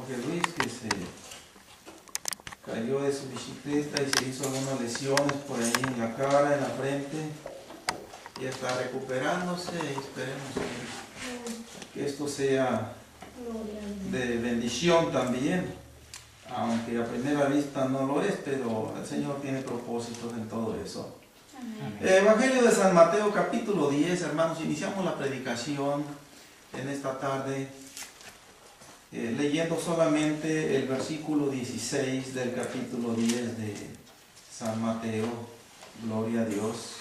Jorge Luis, que se cayó de su bicicleta y se hizo algunas lesiones por ahí en la cara, en la frente. Ya está recuperándose y esperemos que esto sea de bendición también, aunque a primera vista no lo es, pero el Señor tiene propósitos en todo eso. Evangelio de San Mateo capítulo 10, hermanos, iniciamos la predicación en esta tarde leyendo solamente el versículo 16 del capítulo 10 de San Mateo. Gloria a Dios.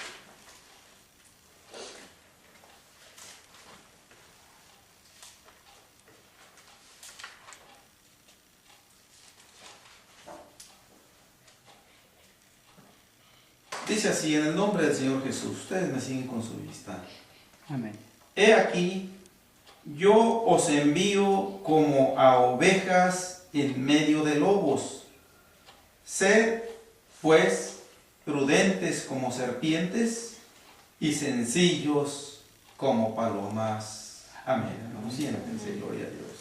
Dice así, en el nombre del Señor Jesús. Ustedes me siguen con su vista. Amén. He aquí, yo os envío como a ovejas en medio de lobos. Sed, pues, prudentes como serpientes y sencillos como palomas. Amén. Hermanos, siéntense, gloria a Dios.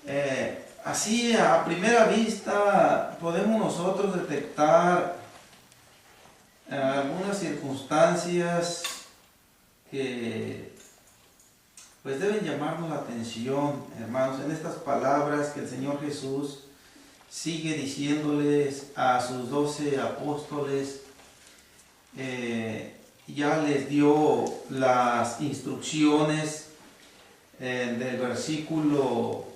Aleluya. Así, a primera vista, podemos nosotros detectar algunas circunstancias que pues deben llamarnos la atención, hermanos, en estas palabras que el Señor Jesús sigue diciéndoles a sus 12 apóstoles. Ya les dio las instrucciones del versículo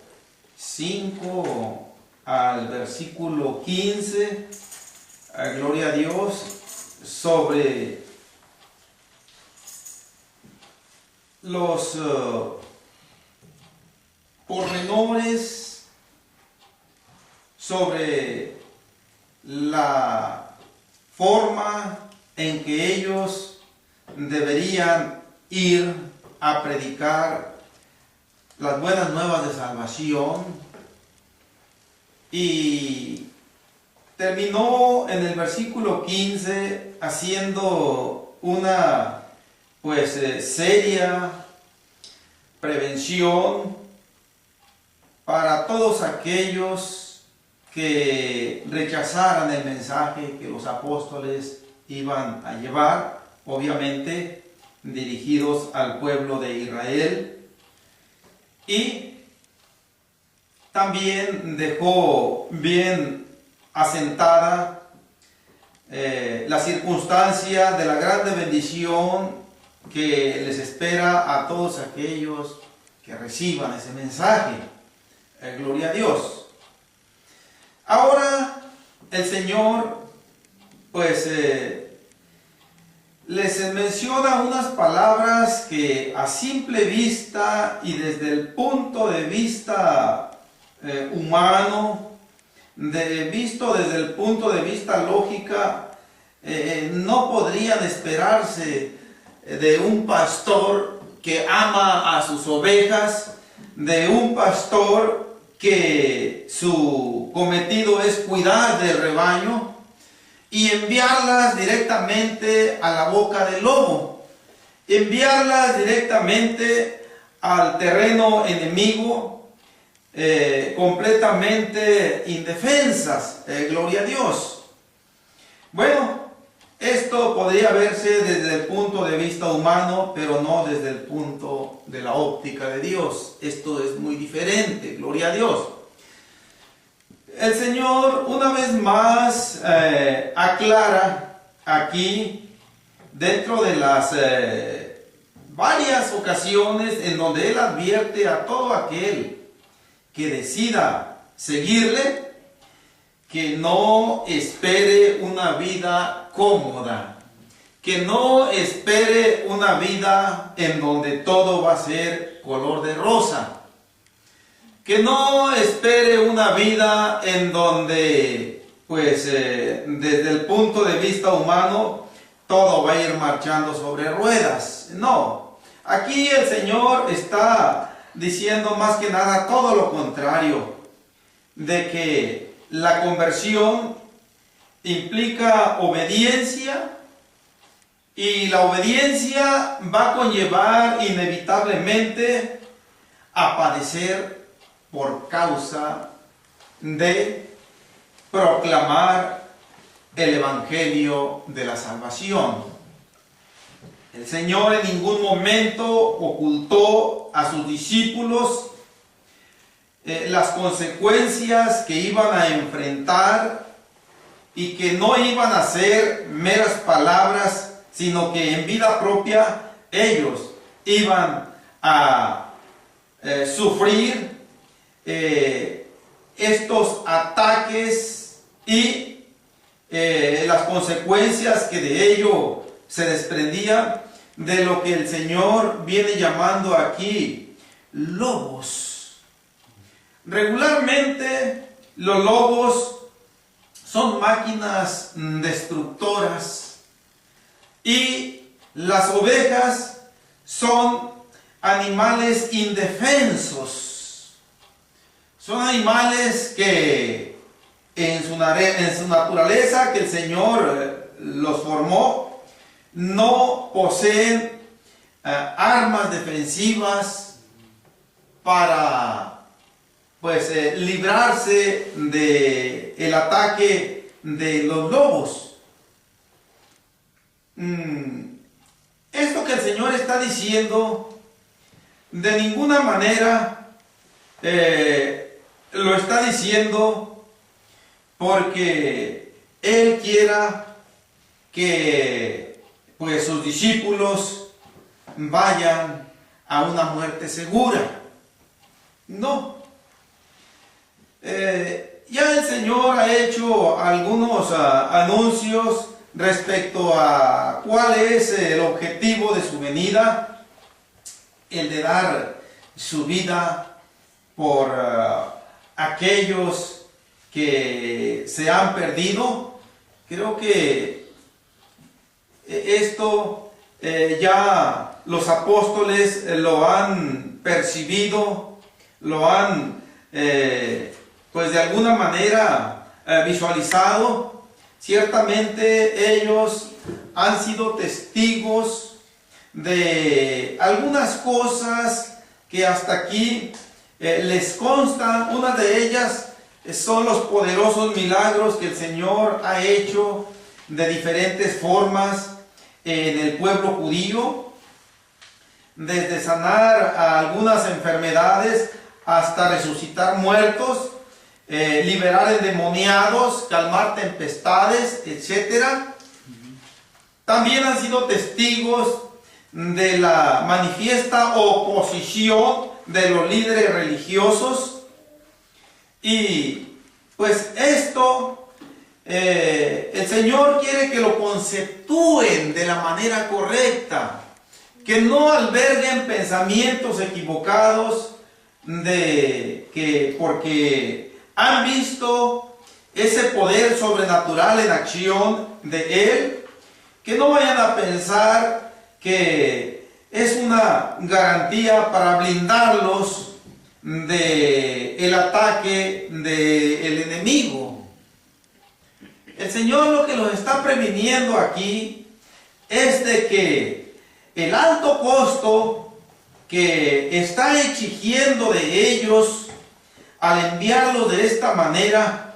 5 al versículo 15, gloria a Dios, sobre los pormenores, sobre la forma en que ellos deberían ir a predicar las buenas nuevas de salvación, y terminó en el versículo 15 haciendo una seria prevención para todos aquellos que rechazaran el mensaje que los apóstoles iban a llevar, obviamente dirigidos al pueblo de Israel. Y también dejó bien asentada la circunstancia de la grande bendición que les espera a todos aquellos que reciban ese mensaje. Gloria a Dios. Ahora el Señor les menciona unas palabras que a simple vista y desde el punto de vista humano, visto desde el punto de vista lógica, no podrían esperarse de un pastor que ama a sus ovejas, de un pastor que su cometido es cuidar del rebaño y enviarlas directamente a la boca del lobo, enviarlas directamente al terreno enemigo, completamente indefensas. Gloria a Dios. Bueno, esto podría verse desde el punto de vista humano, pero no desde el punto de la óptica de Dios. Esto es muy diferente. Gloria a Dios. El Señor una vez más aclara aquí, dentro de las varias ocasiones en donde Él advierte a todo aquel que decida seguirle, que no espere una vida cómoda, que no espere una vida en donde todo va a ser color de rosa, que no espere una vida en donde, desde el punto de vista humano, todo va a ir marchando sobre ruedas. No, aquí el Señor está diciendo más que nada todo lo contrario, de que la conversión implica obediencia, Y la obediencia va a conllevar inevitablemente a padecer por causa de proclamar el evangelio de la salvación. El Señor en ningún momento ocultó a sus discípulos las consecuencias que iban a enfrentar y que no iban a ser meras palabras, sino que en vida propia ellos iban a sufrir estos ataques y las consecuencias que de ello se desprendían de lo que el Señor viene llamando aquí lobos. Regularmente los lobos son máquinas destructoras y las ovejas son animales indefensos. Son animales que en su naturaleza que el Señor los formó, no poseen armas defensivas para librarse del ataque de los lobos. Esto que el Señor está diciendo, de ninguna manera lo está diciendo porque Él quiera que sus discípulos vayan a una muerte segura. No. Ya el Señor ha hecho algunos anuncios respecto a cuál es el objetivo de su venida, el de dar su vida por aquellos que se han perdido. Creo que esto ya los apóstoles lo han percibido, lo han de alguna manera visualizado. Ciertamente ellos han sido testigos de algunas cosas que hasta aquí les constan. Una de ellas son los poderosos milagros que el Señor ha hecho de diferentes formas en el pueblo judío, desde sanar a algunas enfermedades hasta resucitar muertos, liberar endemoniados, calmar tempestades, etc. También han sido testigos de la manifiesta oposición de los líderes religiosos, y esto el Señor quiere que lo conceptúen de la manera correcta, que no alberguen pensamientos equivocados de que porque han visto ese poder sobrenatural en acción de Él, que no vayan a pensar que es una garantía para blindarlos del ataque del enemigo. El Señor lo que los está previniendo aquí es de que el alto costo que está exigiendo de ellos al enviarlos de esta manera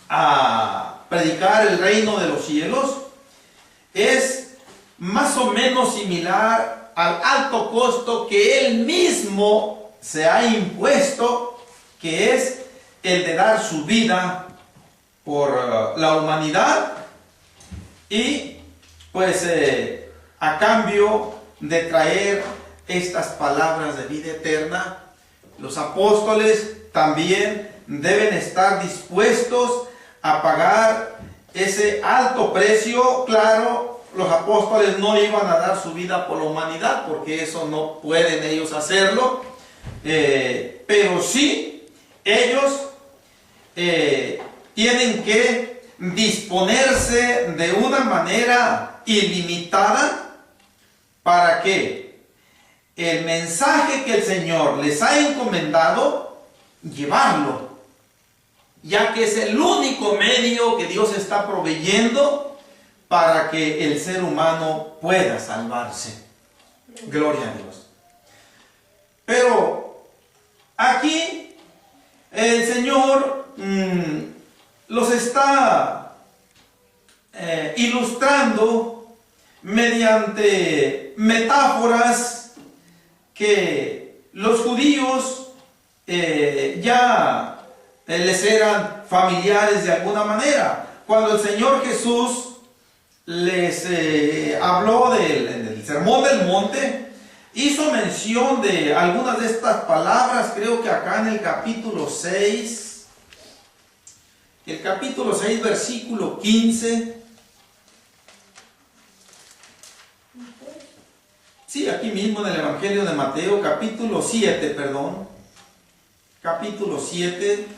a predicar el reino de los cielos es más o menos similar al alto costo que Él mismo se ha impuesto, que es el de dar su vida por la humanidad, y a cambio de traer estas palabras de vida eterna. Los apóstoles también deben estar dispuestos a pagar ese alto precio. Claro, los apóstoles no iban a dar su vida por la humanidad, porque eso no pueden ellos hacerlo, pero sí ellos tienen que disponerse de una manera ilimitada para que el mensaje que el Señor les ha encomendado, llevarlo, ya que es el único medio que Dios está proveyendo para que el ser humano pueda salvarse. Gloria a Dios. Pero aquí el Señor los está ilustrando mediante metáforas que los judíos ya les eran familiares de alguna manera. Cuando el Señor Jesús les habló del Sermón del Monte, hizo mención de algunas de estas palabras. Creo que acá en el capítulo 6, versículo 15. Sí, aquí mismo en el Evangelio de Mateo, capítulo 7, capítulo 7,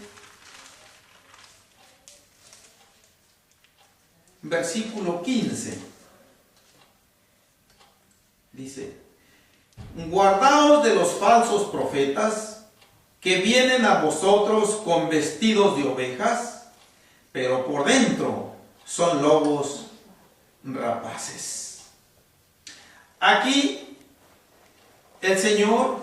versículo 15. Dice: guardaos de los falsos profetas que vienen a vosotros con vestidos de ovejas, pero por dentro son lobos rapaces. Aquí el Señor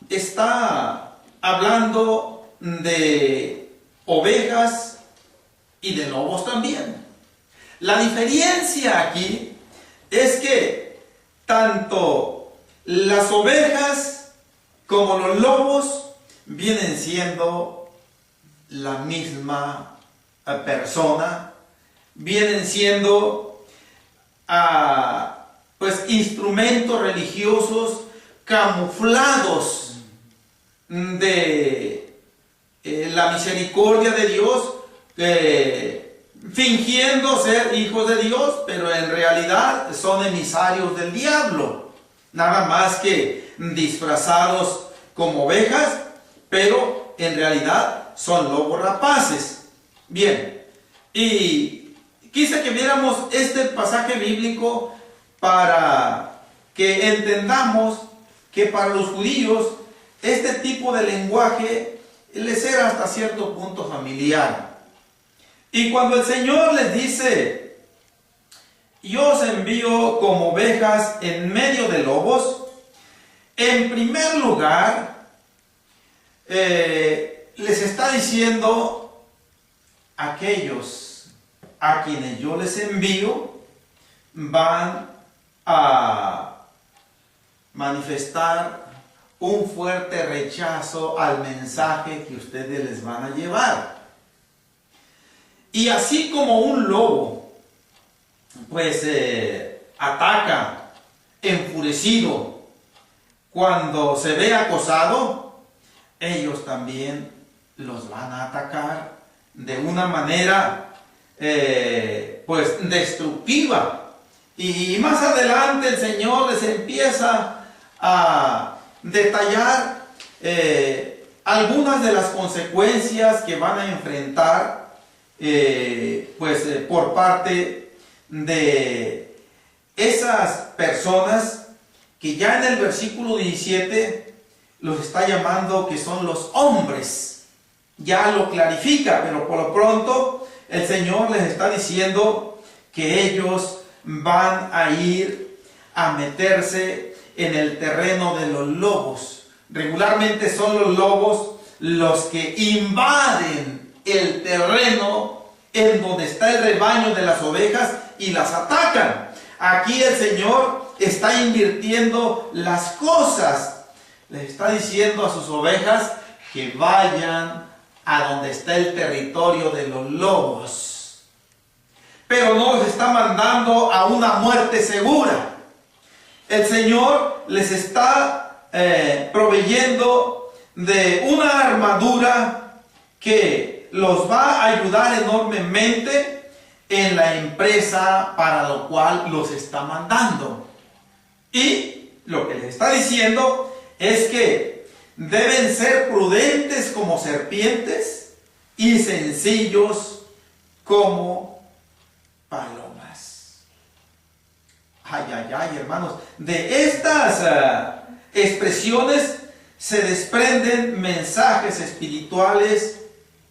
está hablando de ovejas y de lobos también. La diferencia aquí es que tanto las ovejas como los lobos vienen siendo la misma persona, vienen siendo pues instrumentos religiosos camuflados de la misericordia de Dios, fingiendo ser hijos de Dios, pero en realidad son emisarios del diablo, nada más que disfrazados como ovejas, pero en realidad son lobos rapaces. Bien, y quise que viéramos este pasaje bíblico para que entendamos que para los judíos este tipo de lenguaje les era hasta cierto punto familiar. Y cuando el Señor les dice: yo os envío como ovejas en medio de lobos, en primer lugar les está diciendo: aquellos a quienes yo les envío van a manifestar un fuerte rechazo al mensaje que ustedes les van a llevar. Y así como un lobo pues ataca enfurecido cuando se ve acosado, ellos también los van a atacar de una manera pues destructiva. Y más adelante el Señor les empieza a detallar algunas de las consecuencias que van a enfrentar por parte de esas personas que ya en el versículo 17 los está llamando que son los hombres. Ya lo clarifica, pero por lo pronto el Señor les está diciendo que ellos van a ir a meterse en el terreno de los lobos. Regularmente son los lobos los que invaden el terreno en donde está el rebaño de las ovejas y las atacan. Aquí el Señor está invirtiendo las cosas. Les está diciendo a sus ovejas que vayan a donde está el territorio de los lobos. Pero no los está mandando a una muerte segura. El Señor les está proveyendo de una armadura que los va a ayudar enormemente en la empresa para lo cual los está mandando. Y lo que les está diciendo es que deben ser prudentes como serpientes y sencillos como palomas. Ay, ay, ay, hermanos. De estas expresiones se desprenden mensajes espirituales.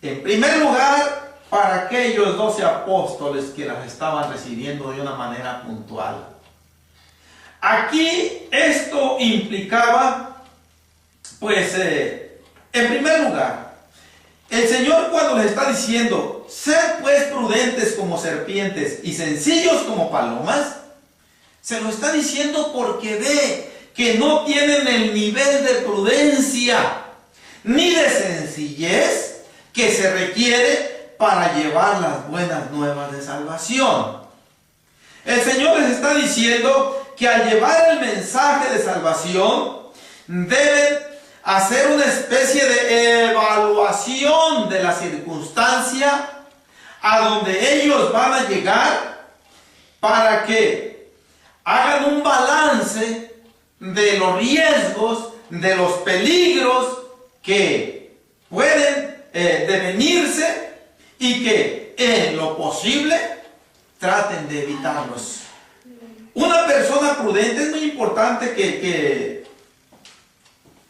En primer lugar, para aquellos 12 apóstoles que las estaban recibiendo de una manera puntual. Aquí esto implicaba, pues, en primer lugar, el Señor cuando les está diciendo, sed pues prudentes como serpientes y sencillos como palomas, se lo está diciendo porque ve que no tienen el nivel de prudencia ni de sencillez que se requiere para llevar las buenas nuevas de salvación. El Señor les está diciendo que al llevar el mensaje de salvación deben hacer una especie de evaluación de la circunstancia a donde ellos van a llegar, para que hagan un balance de los riesgos, de los peligros que pueden devenirse, y que en lo posible traten de evitarlos. Una persona prudente, es muy importante que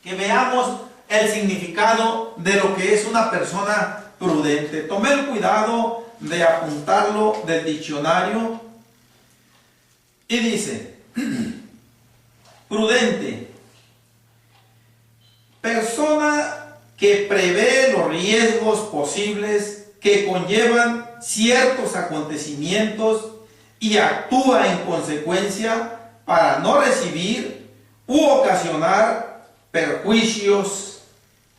veamos el significado de lo que es una persona prudente. Tomé el cuidado de apuntarlo del diccionario y dice: prudente, persona que prevé los riesgos posibles que conllevan ciertos acontecimientos y actúa en consecuencia para no recibir u ocasionar perjuicios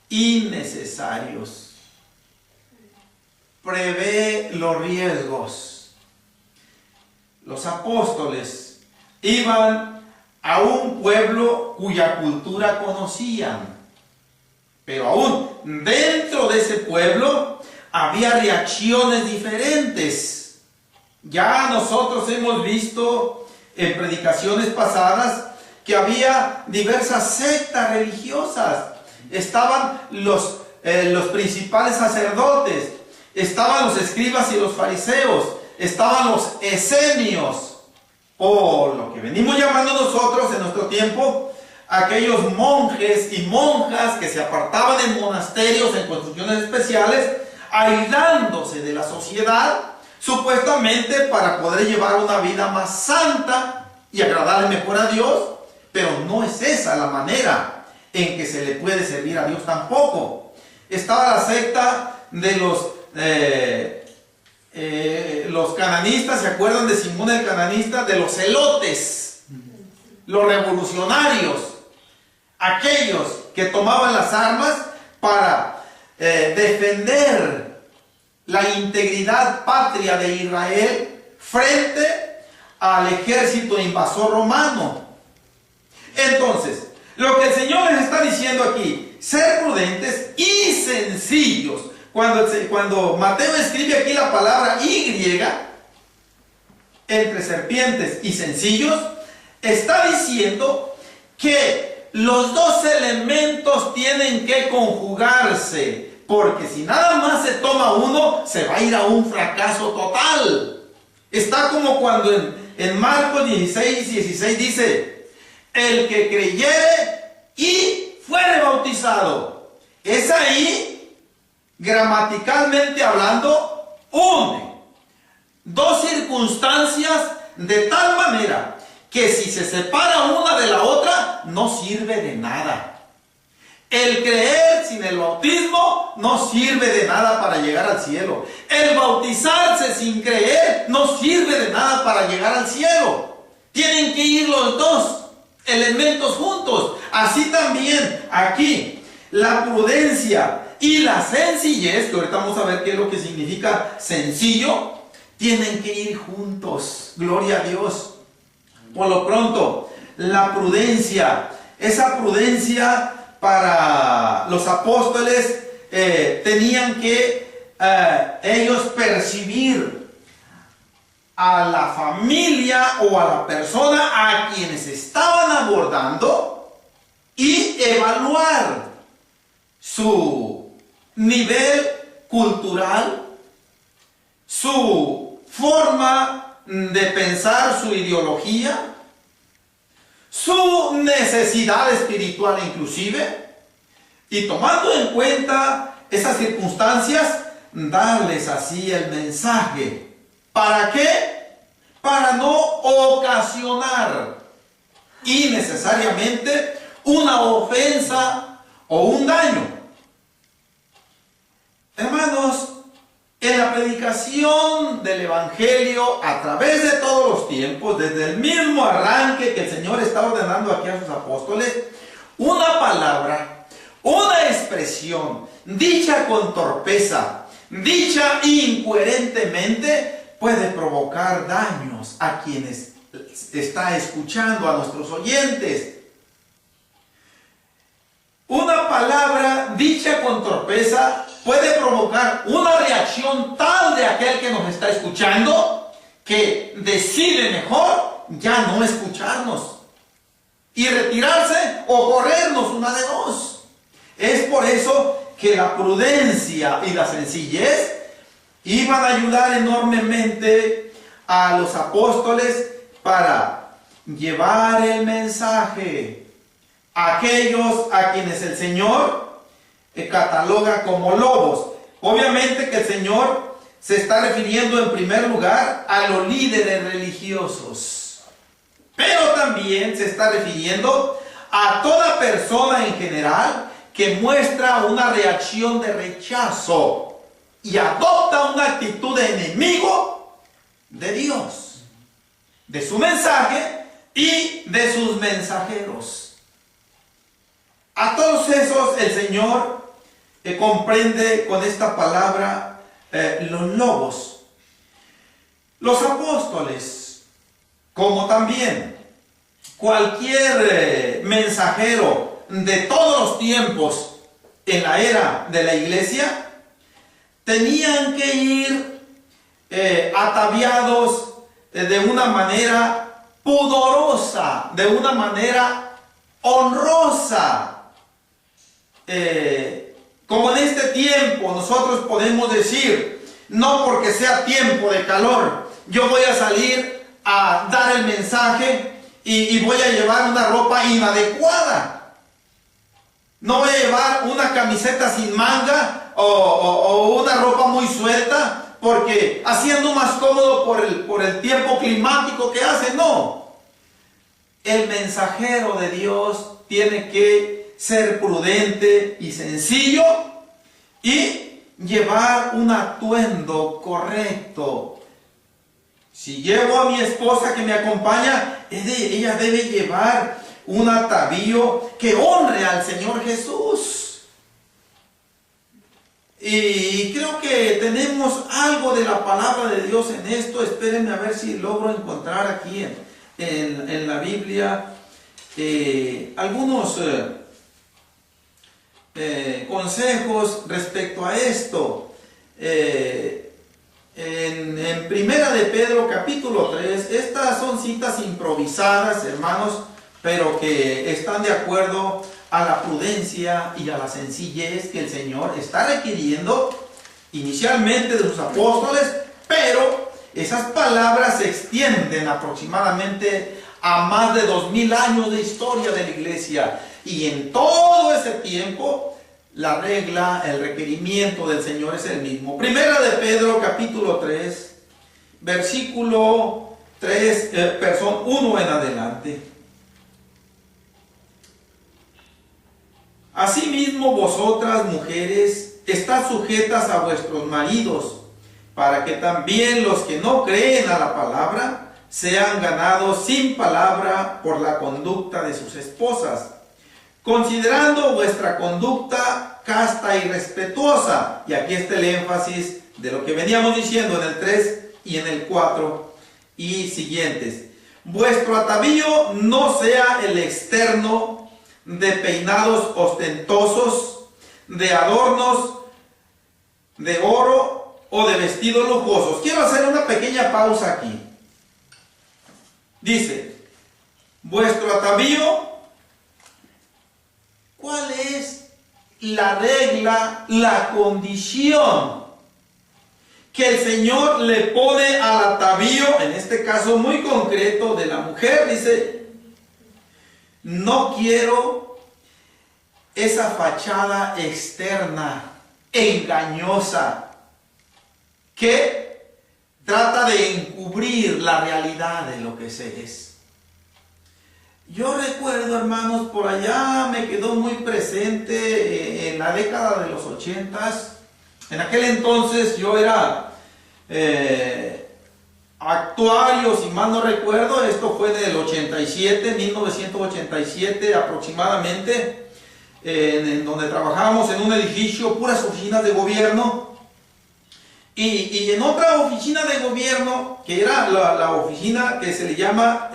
innecesarios. Prevé los riesgos. Los apóstoles iban a un pueblo cuya cultura conocían, pero aún dentro de ese pueblo había reacciones diferentes. Ya nosotros hemos visto en predicaciones pasadas que había diversas sectas religiosas. Estaban los principales sacerdotes, estaban los escribas y los fariseos, estaban los esenios, o lo que venimos llamando nosotros en nuestro tiempo, aquellos monjes y monjas que se apartaban en monasterios, en construcciones especiales, aislándose de la sociedad, supuestamente para poder llevar una vida más santa y agradarle mejor a Dios. Pero no es esa la manera en que se le puede servir a Dios tampoco. Estaba la secta de los cananistas. ¿Se acuerdan de Simón el cananista? De los celotes, los revolucionarios, aquellos que tomaban las armas para defender la integridad patria de Israel frente al ejército invasor romano. Entonces, lo que el Señor les está diciendo aquí, ser prudentes y sencillos. Cuando Mateo escribe aquí la palabra Y, entre serpientes y sencillos, está diciendo que los dos elementos tienen que conjugarse, porque si nada más se toma uno, se va a ir a un fracaso total. Está como cuando en Marcos 16 dice: el que creyere y fuere bautizado. Es ahí, gramaticalmente hablando, une dos circunstancias de tal manera que si se separa una de la otra, no sirve de nada. El creer sin el bautismo no sirve de nada para llegar al cielo. El bautizarse sin creer no sirve de nada para llegar al cielo. Tienen que ir los dos elementos juntos. Así también aquí, la prudencia y la sencillez, que ahorita vamos a ver qué es lo que significa sencillo, tienen que ir juntos. Gloria a Dios. Por lo pronto, la prudencia, esa prudencia para los apóstoles, tenían que ellos percibir a la familia o a la persona a quienes estaban abordando y evaluar su nivel cultural, su forma de pensar, su ideología, su necesidad espiritual inclusive. Y tomando en cuenta esas circunstancias, darles así el mensaje. ¿Para qué? Para no ocasionar innecesariamente una ofensa o un daño. Hermanos, en la predicación del Evangelio a través de todos los tiempos, desde el mismo arranque que el Señor está ordenando aquí a sus apóstoles, una palabra, una expresión dicha con torpeza, dicha incoherentemente, puede provocar daños a quienes está escuchando, a nuestros oyentes. Una palabra dicha con torpeza puede provocar una reacción tal de aquel que nos está escuchando que decide mejor ya no escucharnos y retirarse o corrernos, una de dos. Es por eso que la prudencia y la sencillez iban a ayudar enormemente a los apóstoles para llevar el mensaje a aquellos a quienes el Señor cataloga como lobos. Obviamente que el Señor se está refiriendo en primer lugar a los líderes religiosos, pero también se está refiriendo a toda persona en general que muestra una reacción de rechazo y adopta una actitud de enemigo de Dios, de su mensaje y de sus mensajeros. A todos esos el Señor comprende con esta palabra los lobos. Los apóstoles, como también cualquier mensajero de todos los tiempos en la era de la iglesia, tenían que ir ataviados de una manera pudorosa, de una manera honrosa. Como en este tiempo nosotros podemos decir, no porque sea tiempo de calor, yo voy a salir a dar el mensaje y voy a llevar una ropa inadecuada. No voy a llevar una camiseta sin manga o una ropa muy suelta, porque haciendo más cómodo por el tiempo climático que hace. No. El mensajero de Dios tiene que ser prudente y sencillo y llevar un atuendo correcto. Si llevo a mi esposa que me acompaña, ella debe llevar un atavío que honre al Señor Jesús. Y creo que tenemos algo de la palabra de Dios en esto. Espérenme a ver si logro encontrar aquí en la Biblia algunos consejos respecto a esto. En Primera de Pedro capítulo 3, estas son citas improvisadas, hermanos, pero que están de acuerdo a la prudencia y a la sencillez que el Señor está requiriendo inicialmente de sus apóstoles, pero esas palabras se extienden aproximadamente a más de 2000 años de historia de la iglesia, y en todo ese tiempo la regla, el requerimiento del Señor es el mismo. Primera de Pedro capítulo 3, versículo 1 en adelante. Asimismo vosotras, mujeres, estad sujetas a vuestros maridos, para que también los que no creen a la palabra sean ganados sin palabra por la conducta de sus esposas, considerando vuestra conducta casta y respetuosa. Y aquí está el énfasis de lo que veníamos diciendo en el 3 y en el 4 y siguientes. Vuestro atavío no sea el externo de peinados ostentosos, de adornos de oro o de vestidos lujosos. Quiero hacer una pequeña pausa aquí. Dice, vuestro atavío, ¿cuál es la regla, la condición que el Señor le pone al atavío, en este caso muy concreto de la mujer? Dice, no quiero esa fachada externa, engañosa, que trata de encubrir la realidad de lo que se es. Yo recuerdo, hermanos, por allá me quedó muy presente en la década de los 80s. En aquel entonces yo era actuario, si mal no recuerdo, esto fue del 87, 1987 aproximadamente, en donde trabajábamos en un edificio, puras oficinas de gobierno, y en otra oficina de gobierno, que era la oficina que se le llama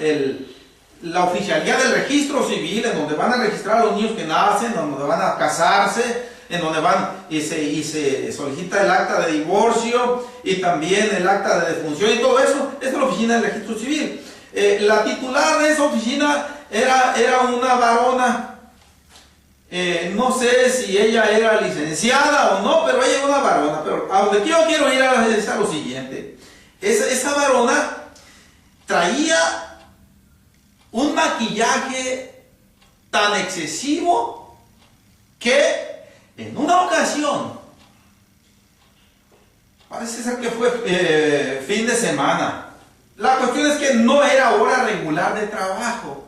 la oficialía del registro civil, en donde van a registrar a los niños que nacen, donde van a casarse, en donde van y se solicita el acta de divorcio y también el acta de defunción y todo eso. Esta es la oficina del registro civil. La titular de esa oficina era una varona. No sé si ella era licenciada o no, pero ella era una varona. Pero a donde yo quiero ir es a lo siguiente. Esa varona traía un maquillaje tan excesivo que en una ocasión, parece ser que fue fin de semana, la cuestión es que no era hora regular de trabajo,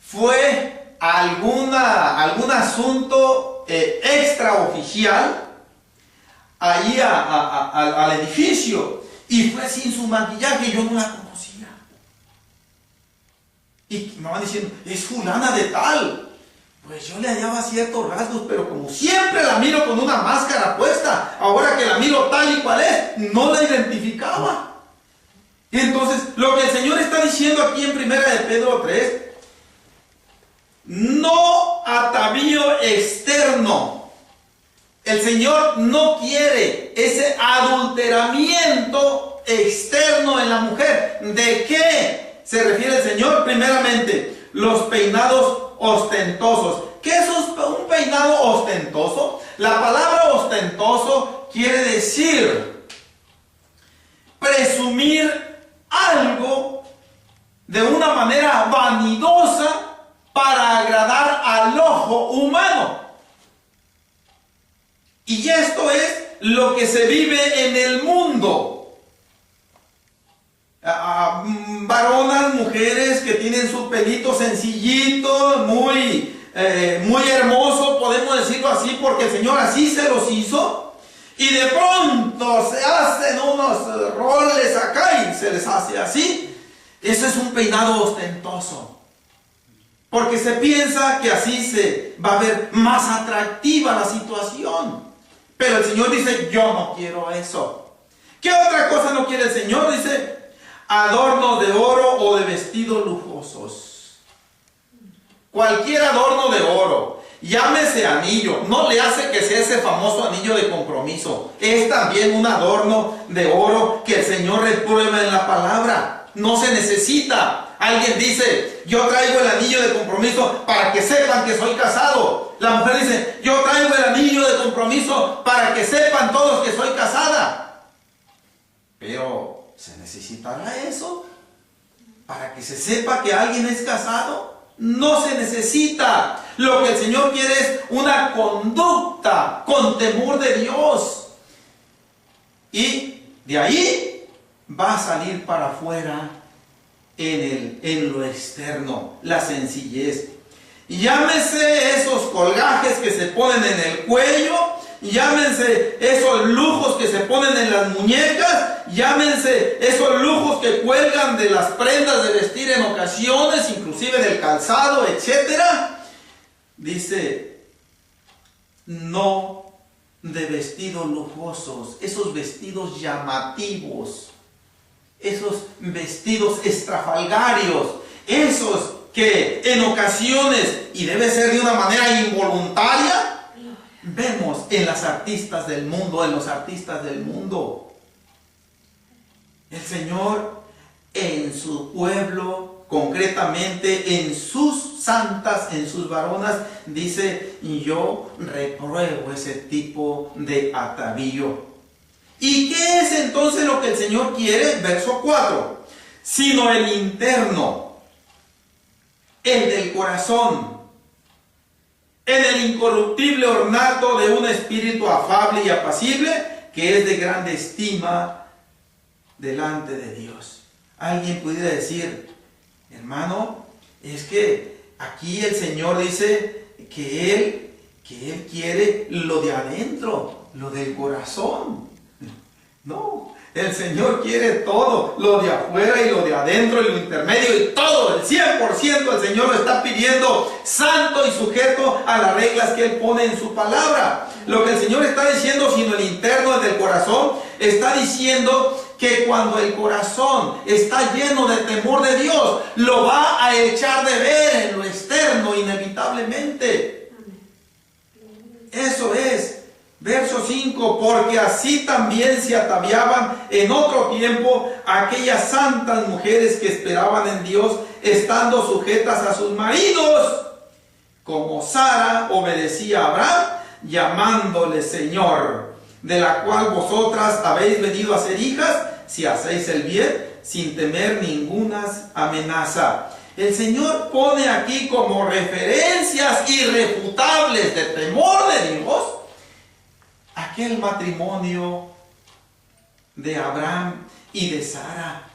fue algún asunto extraoficial allí al edificio, y fue sin su maquillaje. Yo no la conocía, y me van diciendo, es fulana de tal. Pues yo le hallaba ciertos rasgos, pero como siempre la miro con una máscara puesta, ahora que la miro tal y cual es, no la identificaba. Y entonces, lo que el Señor está diciendo aquí en 1 de Pedro 3, no atavío externo. El Señor no quiere ese adulteramiento externo en la mujer. ¿De qué se refiere el Señor? Primeramente, los peinados ostentosos. ¿Qué es un peinado ostentoso? La palabra ostentoso quiere decir presumir algo de una manera vanidosa para agradar al ojo humano. Y esto es lo que se vive en el mundo. Varonas, mujeres que tienen su pelito sencillito, muy hermoso, podemos decirlo así, porque el Señor así se los hizo, y de pronto se hacen unos roles acá y se les hace así. Eso es un peinado ostentoso, porque se piensa que así se va a ver más atractiva la situación. Pero el Señor dice, yo no quiero eso. ¿Qué otra cosa no quiere el Señor? Dice, adornos de oro o de vestidos lujosos. Cualquier adorno de oro, llámese anillo, no le hace que sea ese famoso anillo de compromiso. Es también un adorno de oro que el Señor reprueba en la palabra. No se necesita. Alguien dice, yo traigo el anillo de compromiso para que sepan que soy casado. La mujer dice, yo traigo el anillo de compromiso para que sepan todos que soy casada. Pero, ¿se necesitará eso para que se sepa que alguien es casado? No se necesita. Lo que el Señor quiere es una conducta con temor de Dios. Y de ahí va a salir para afuera en lo externo, la sencillez. Llámese esos colgajes que se ponen en el cuello, llámense esos lujos que se ponen en las muñecas, llámense esos lujos que cuelgan de las prendas de vestir en ocasiones, inclusive del calzado, etc. Dice, no de vestidos lujosos, esos vestidos llamativos, esos vestidos estrafalgarios, esos que en ocasiones, y debe ser de una manera involuntaria, vemos en las artistas del mundo, en los artistas del mundo. El Señor en su pueblo, concretamente en sus santas, en sus varonas, dice, yo repruebo ese tipo de atavío. ¿Y qué es entonces lo que el Señor quiere? Verso 4. Sino el interno, el del corazón, en el incorruptible ornato de un espíritu afable y apacible, que es de grande estima delante de Dios. Alguien pudiera decir, hermano, es que aquí el Señor dice que Él quiere lo de adentro, lo del corazón. No, el Señor quiere todo, lo de afuera y lo de adentro y lo intermedio y todo, el 100% el Señor lo está pidiendo santo y sujeto a las reglas que Él pone en su palabra. Lo que el Señor está diciendo, sino el interno del corazón, está diciendo que cuando el corazón está lleno de temor de Dios, lo va a echar de ver en lo externo inevitablemente. Eso es. Verso 5, porque así también se ataviaban en otro tiempo aquellas santas mujeres que esperaban en Dios, estando sujetas a sus maridos, como Sara obedecía a Abraham, llamándole Señor, de la cual vosotras habéis venido a ser hijas, si hacéis el bien, sin temer ninguna amenaza. El Señor pone aquí como referencias irrefutables de temor de Dios aquel matrimonio de Abraham y de Sara.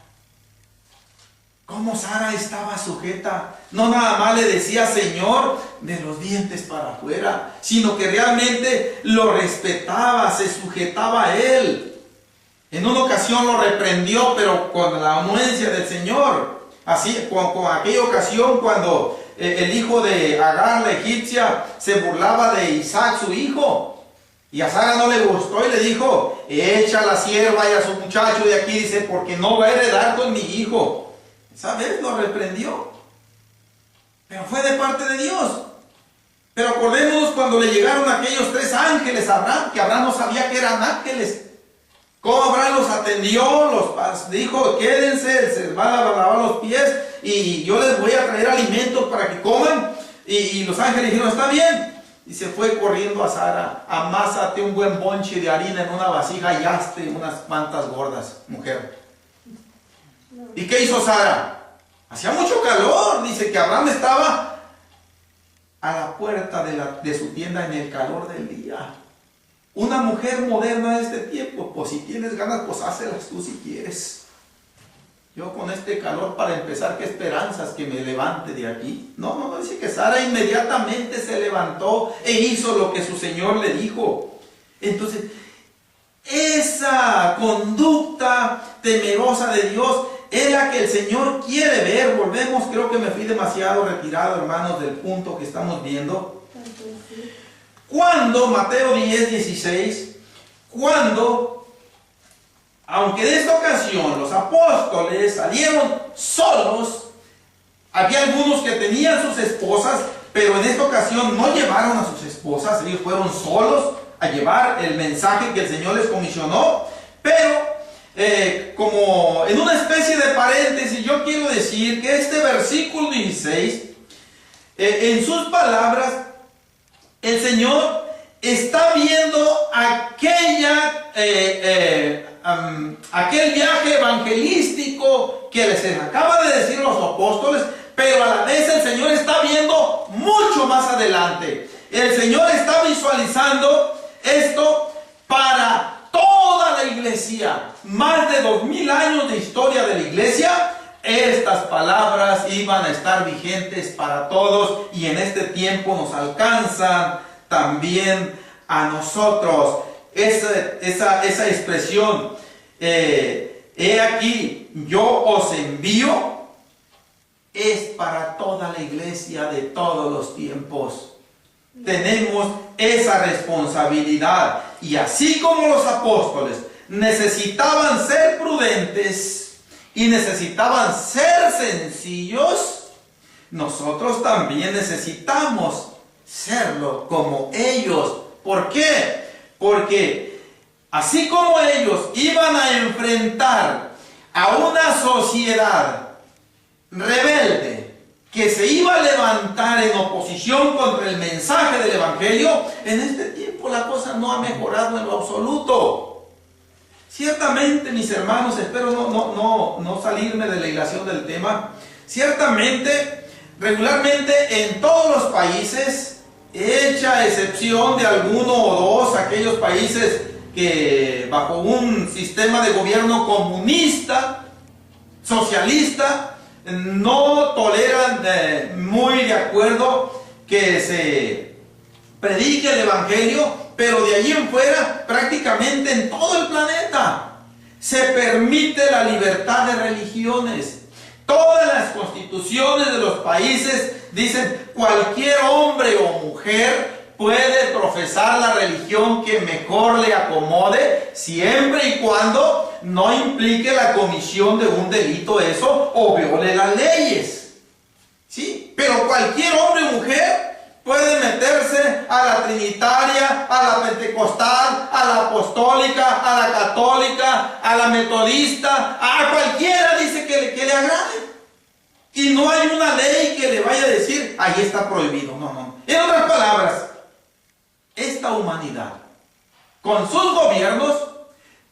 Cómo Sara estaba sujeta, no nada más le decía Señor de los dientes para afuera, sino que realmente lo respetaba, se sujetaba a él. En una ocasión lo reprendió, pero con la anuencia del Señor. Así, con aquella ocasión cuando el hijo de Agar, la egipcia, se burlaba de Isaac, su hijo. Y a Sara no le gustó y le dijo, echa a la sierva y a su muchacho de aquí, dice, porque no va a heredar con mi hijo. Esa vez lo reprendió. Pero fue de parte de Dios. Pero acordémonos cuando le llegaron aquellos 3 ángeles a Abraham, que Abraham no sabía que eran ángeles. Cómo Abraham los atendió, los dijo, quédense, se van a lavar los pies y yo les voy a traer alimentos para que coman. Y los ángeles dijeron, está bien. Y se fue corriendo a Sara, amásate un buen bonche de harina en una vasija y hazte unas mantas gordas, mujer. ¿Y qué hizo Sara? Hacía mucho calor, dice que Abraham estaba a la puerta de su tienda en el calor del día. Una mujer moderna de este tiempo, pues si tienes ganas, pues hácelas tú si quieres. Yo con este calor, para empezar, ¿qué esperanzas que me levante de aquí? No, dice que Sara inmediatamente se levantó e hizo lo que su Señor le dijo. Entonces, esa conducta temerosa de Dios es la que el Señor quiere ver. Volvemos, creo que me fui demasiado retirado, hermanos, del punto que estamos viendo. Cuando, Mateo 10:16, cuando, aunque en esta ocasión los apóstoles salieron solos, había algunos que tenían sus esposas, pero en esta ocasión no llevaron a sus esposas, ellos fueron solos a llevar el mensaje que el Señor les comisionó. Pero como en una especie de paréntesis, yo quiero decir que este versículo 16, en sus palabras, el Señor está viendo aquel viaje evangelístico que les acaba de decir los apóstoles, pero a la vez el Señor está viendo mucho más adelante. El Señor está visualizando esto para toda la iglesia. Más de 2000 años de historia de la iglesia, estas palabras iban a estar vigentes para todos, y en este tiempo nos alcanzan también a nosotros. Esa expresión, he aquí, yo os envío, es para toda la iglesia de todos los tiempos. Tenemos esa responsabilidad, y así como los apóstoles necesitaban ser prudentes y necesitaban ser sencillos, nosotros también necesitamos serlo como ellos. ¿Por qué? Porque así como ellos iban a enfrentar a una sociedad rebelde que se iba a levantar en oposición contra el mensaje del Evangelio, en este tiempo la cosa no ha mejorado en lo absoluto. Ciertamente, mis hermanos, espero no salirme de la hilación del tema, ciertamente, regularmente en todos los países, hecha excepción de alguno o dos, aquellos países que bajo un sistema de gobierno comunista, socialista, no toleran muy de acuerdo que se predique el evangelio, pero de allí en fuera, prácticamente en todo el planeta, se permite la libertad de religiones. Todas las constituciones de los países dicen cualquier hombre o mujer puede profesar la religión que mejor le acomode, siempre y cuando no implique la comisión de un delito eso o viole las leyes. ¿Sí? Pero cualquier hombre o mujer puede meterse a la trinitaria, a la pentecostal, a la apostólica, a la católica, a la metodista, a cualquiera dice que le agrade. Y no hay una ley que le vaya a decir, ahí está prohibido. No, no. En otras palabras, esta humanidad, con sus gobiernos,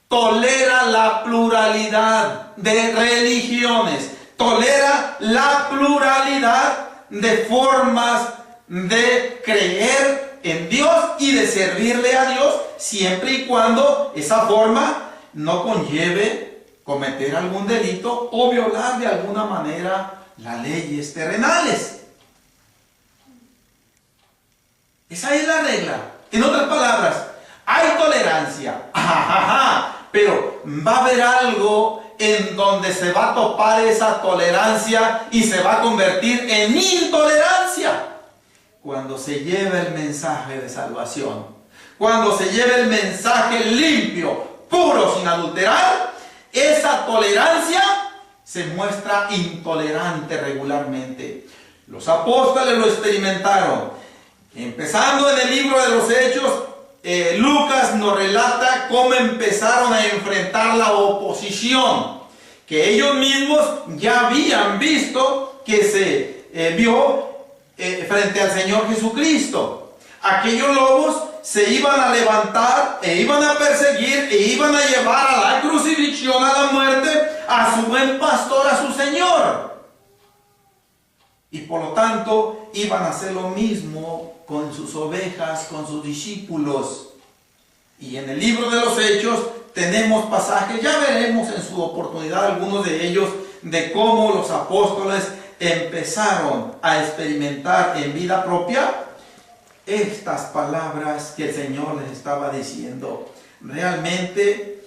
tolera la pluralidad de religiones, tolera la pluralidad de formas de creer en Dios y de servirle a Dios, siempre y cuando esa forma no conlleve cometer algún delito o violar de alguna manera las leyes terrenales. Esa es la regla. En otras palabras, hay tolerancia, pero va a haber algo en donde se va a topar esa tolerancia y se va a convertir en intolerancia. Cuando se lleva el mensaje de salvación, cuando se lleva el mensaje limpio, puro, sin adulterar, esa tolerancia se muestra intolerante regularmente. Los apóstoles lo experimentaron. Empezando en el libro de los Hechos, Lucas nos relata cómo empezaron a enfrentar la oposición, que ellos mismos ya habían visto que se vio frente al Señor Jesucristo. Aquellos lobos se iban a levantar e iban a perseguir e iban a llevar a la crucifixión, a la muerte, a su buen pastor, a su Señor. Y por lo tanto iban a hacer lo mismo con sus ovejas, con sus discípulos. Y en el libro de los Hechos tenemos pasajes, ya veremos en su oportunidad algunos de ellos, de cómo los apóstoles empezaron a experimentar en vida propia estas palabras que el Señor les estaba diciendo. Realmente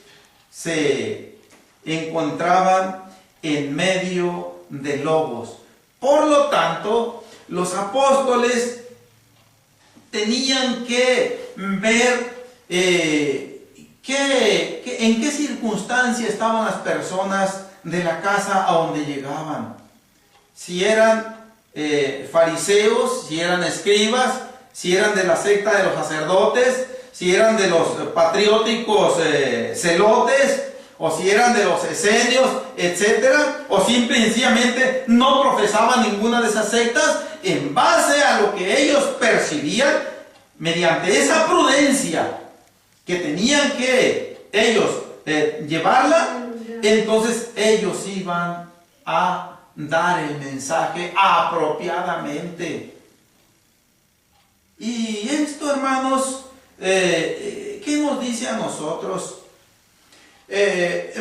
se encontraban en medio de lobos. Por lo tanto, los apóstoles tenían que ver en qué circunstancia estaban las personas de la casa a donde llegaban. Si eran fariseos, si eran escribas, si eran de la secta de los sacerdotes, si eran de los patrióticos celotes, o si eran de los esenios, etcétera, o simple y sencillamente no profesaban ninguna de esas sectas. En base a lo que ellos percibían, mediante esa prudencia que tenían que ellos llevarla, entonces ellos iban a dar el mensaje apropiadamente. Y esto, hermanos, ¿qué nos dice a nosotros?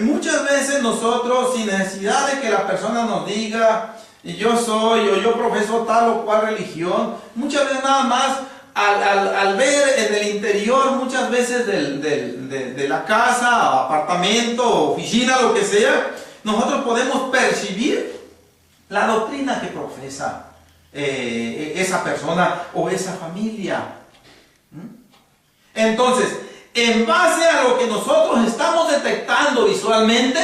Muchas veces nosotros, sin necesidad de que la persona nos diga yo soy o yo profeso tal o cual religión, muchas veces nada más al ver en el interior, muchas veces de la casa, apartamento, oficina, lo que sea, nosotros podemos percibir la doctrina que profesa esa persona o esa familia. Entonces, en base a lo que nosotros estamos detectando visualmente,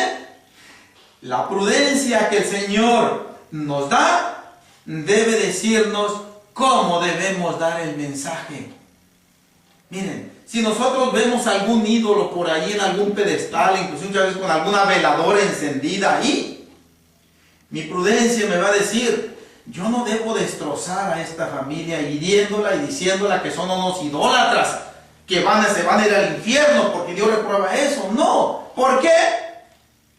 la prudencia que el Señor nos da debe decirnos cómo debemos dar el mensaje. Miren, si nosotros vemos algún ídolo por ahí en algún pedestal, incluso muchas veces con alguna veladora encendida ahí, mi prudencia me va a decir, yo no debo destrozar a esta familia hiriéndola y diciéndola que son unos idólatras, que se van a ir al infierno porque Dios reprueba eso. No. ¿Por qué?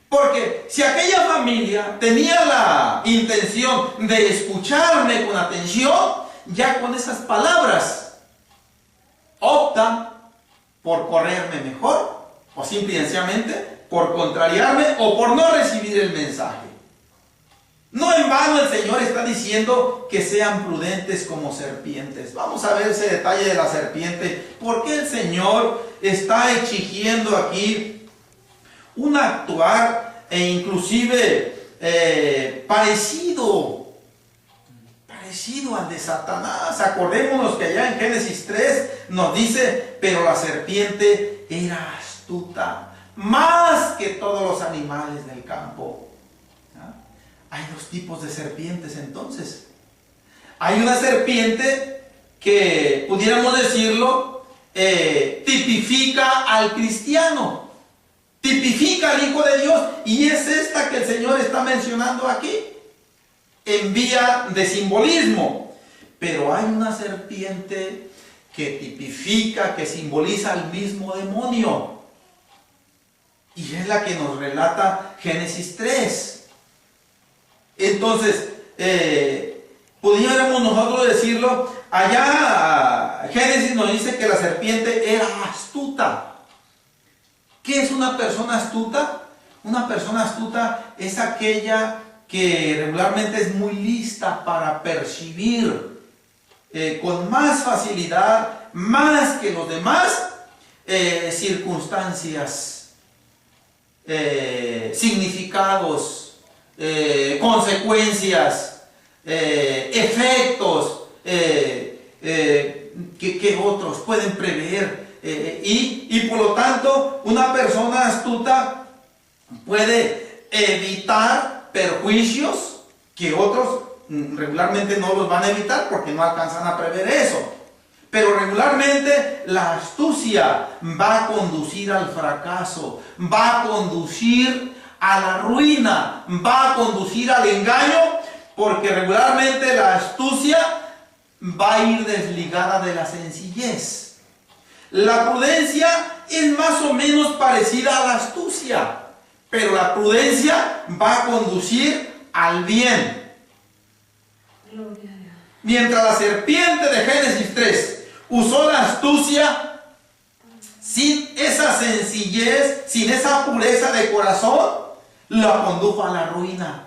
Porque si aquella familia tenía la intención de escucharme con atención, ya con esas palabras optan por correrme mejor, o simple y sencillamente por contrariarme o por no recibir el mensaje. No en vano el Señor está diciendo que sean prudentes como serpientes. Vamos a ver ese detalle de la serpiente. ¿Por qué el Señor está exigiendo aquí un actuar e inclusive parecido al de Satanás? Acordémonos que allá en Génesis 3 nos dice, pero la serpiente era astuta, más que todos los animales del campo. Hay dos tipos de serpientes entonces. Hay una serpiente que, pudiéramos decirlo, tipifica al cristiano, tipifica al Hijo de Dios, y es esta que el Señor está mencionando aquí, en vía de simbolismo. Pero hay una serpiente que tipifica, que simboliza al mismo demonio, y es la que nos relata Génesis 3. Entonces, pudiéramos nosotros decirlo, allá Génesis nos dice que la serpiente era astuta. ¿Qué es una persona astuta? Una persona astuta es aquella que regularmente es muy lista para percibir con más facilidad, más que los demás, circunstancias, significados, consecuencias, efectos que otros pueden prever, y por lo tanto una persona astuta puede evitar perjuicios que otros regularmente no los van a evitar porque no alcanzan a prever eso. Pero regularmente la astucia va a conducir al fracaso, va a conducir a la ruina, va a conducir al engaño, porque regularmente la astucia va a ir desligada de la sencillez. La prudencia es más o menos parecida a la astucia, pero la prudencia va a conducir al bien. Mientras la serpiente de Génesis 3 usó la astucia sin esa sencillez, sin esa pureza de corazón, la condujo a la ruina,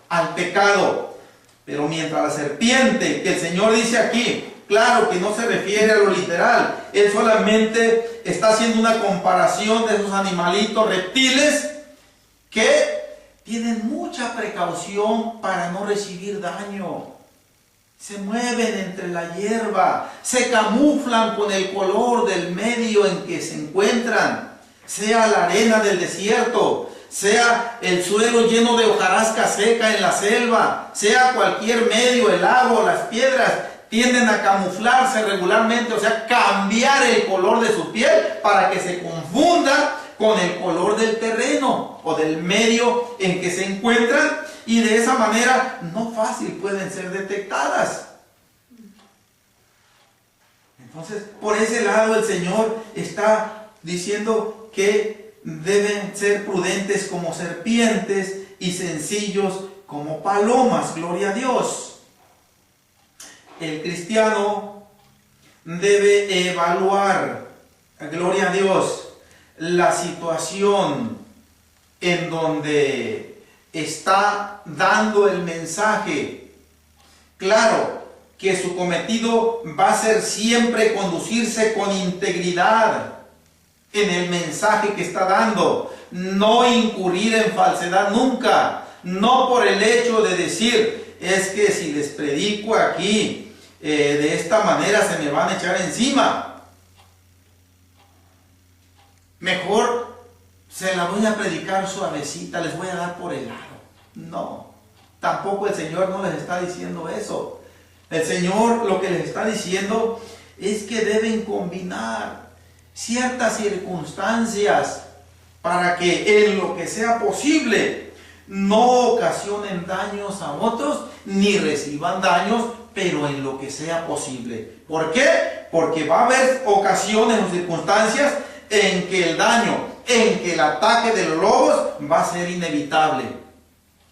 al pecado. Pero mientras la serpiente, que el Señor dice aquí, claro que no se refiere a lo literal, Él solamente está haciendo una comparación de esos animalitos reptiles que tienen mucha precaución para no recibir daño. Se mueven entre la hierba, se camuflan con el color del medio en que se encuentran, sea la arena del desierto, sea el suelo lleno de hojarasca seca en la selva, sea cualquier medio, el lago, las piedras, tienden a camuflarse regularmente, o sea, cambiar el color de su piel para que se confunda con el color del terreno o del medio en que se encuentran, y de esa manera no fácil pueden ser detectadas. Entonces, por ese lado el Señor está diciendo que deben ser prudentes como serpientes y sencillos como palomas. Gloria a Dios. El cristiano debe evaluar, gloria a Dios, la situación en donde está dando el mensaje. Claro que su cometido va a ser siempre conducirse con integridad en el mensaje que está dando, no incurrir en falsedad nunca, no por el hecho de decir, es que si les predico aquí de esta manera se me van a echar encima, mejor se la voy a predicar suavecita, les voy a dar por el lado. No, tampoco el Señor no les está diciendo eso. El Señor lo que les está diciendo es que deben combinar ciertas circunstancias para que en lo que sea posible no ocasionen daños a otros ni reciban daños, pero en lo que sea posible. ¿Por qué? Porque va a haber ocasiones o circunstancias en que el daño, en que el ataque de los lobos va a ser inevitable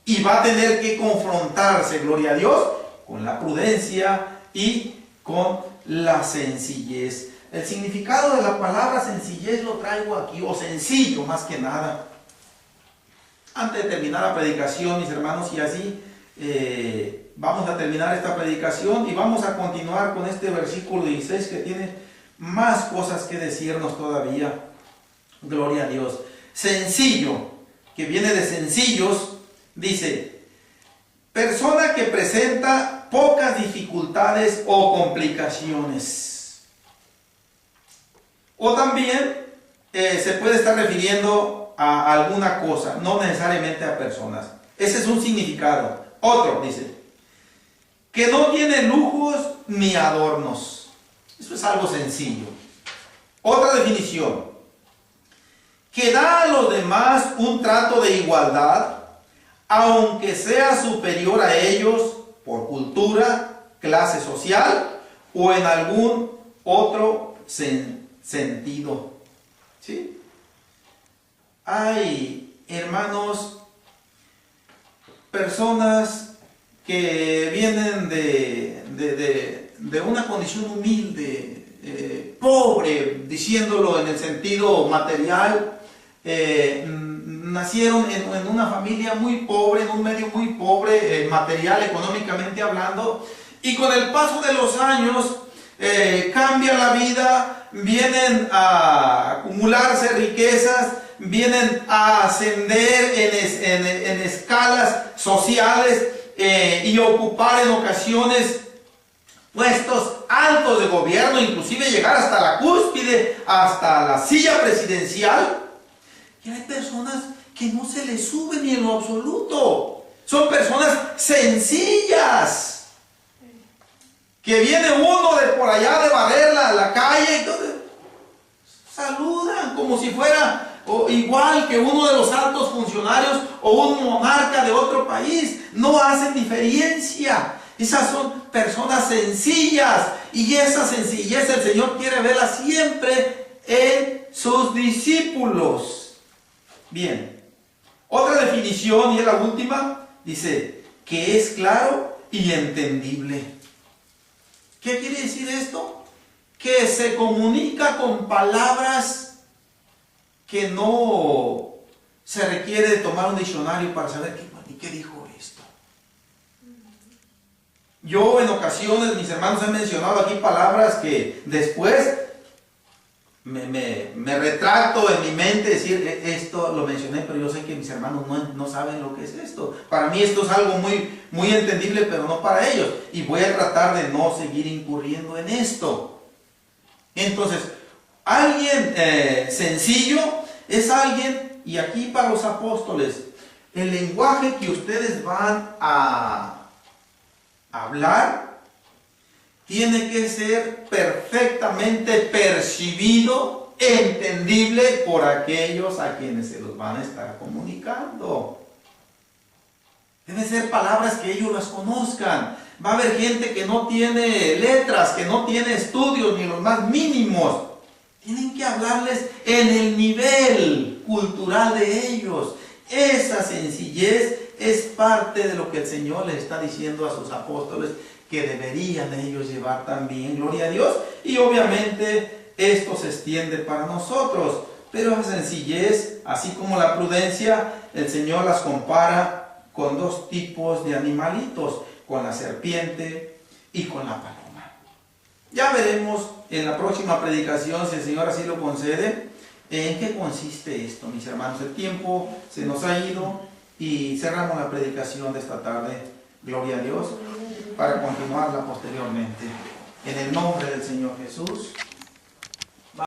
y va a tener que confrontarse, gloria a Dios, con la prudencia y con la sencillez el significado de la palabra sencillez lo traigo aquí, o sencillo más que nada. Antes de terminar la predicación, mis hermanos, y así vamos a terminar esta predicación y vamos a continuar con este versículo 16 que tiene más cosas que decirnos todavía. Gloria a Dios. Sencillo, que viene de sencillos, dice, persona que presenta pocas dificultades o complicaciones. O también se puede estar refiriendo a alguna cosa, no necesariamente a personas. Ese es un significado. Otro dice, que no tiene lujos ni adornos. Eso es algo sencillo. Otra definición, que da a los demás un trato de igualdad, aunque sea superior a ellos por cultura, clase social o en algún otro sentido. ¿Sí? Hay, hermanos, personas que vienen de una condición humilde, pobre, diciéndolo en el sentido material, nacieron en una familia muy pobre, en un medio muy pobre, material, económicamente hablando, y con el paso de los años cambia la vida, vienen a acumularse riquezas, vienen a ascender en escalas sociales y ocupar en ocasiones puestos altos de gobierno, inclusive llegar hasta la cúspide, hasta la silla presidencial. Y hay personas que no se les sube ni en lo absoluto. Son personas sencillas. Que viene uno de por allá de barrer la calle y entonces saludan como si fuera igual que uno de los altos funcionarios o un monarca de otro país. No hacen diferencia. Esas son personas sencillas. Y esa sencillez el Señor quiere verla siempre en sus discípulos. Bien, otra definición, y es la última, dice que es claro y entendible. ¿Qué quiere decir esto? Que se comunica con palabras que no se requiere de tomar un diccionario para saber qué dijo esto. Yo en ocasiones, mis hermanos han mencionado aquí palabras que después me retracto en mi mente decir, esto lo mencioné, pero yo sé que mis hermanos no saben lo que es esto. Para mí esto es algo muy entendible, pero no para ellos. Y voy a tratar de no seguir incurriendo en esto. Entonces, alguien sencillo es alguien, y aquí para los apóstoles, el lenguaje que ustedes van a hablar tiene que ser perfectamente percibido, entendible por aquellos a quienes se los van a estar comunicando. Deben ser palabras que ellos las conozcan. Va a haber gente que no tiene letras, que no tiene estudios ni los más mínimos. Tienen que hablarles en el nivel cultural de ellos. Esa sencillez es parte de lo que el Señor les está diciendo a sus apóstoles que deberían ellos llevar también, gloria a Dios. Y obviamente esto se extiende para nosotros. Pero la sencillez, así como la prudencia, el Señor las compara con dos tipos de animalitos, con la serpiente y con la paloma. Ya veremos en la próxima predicación, si el Señor así lo concede, en qué consiste esto, mis hermanos. El tiempo se nos ha ido y cerramos la predicación de esta tarde, gloria a Dios, para continuarla posteriormente. En el nombre del Señor Jesús.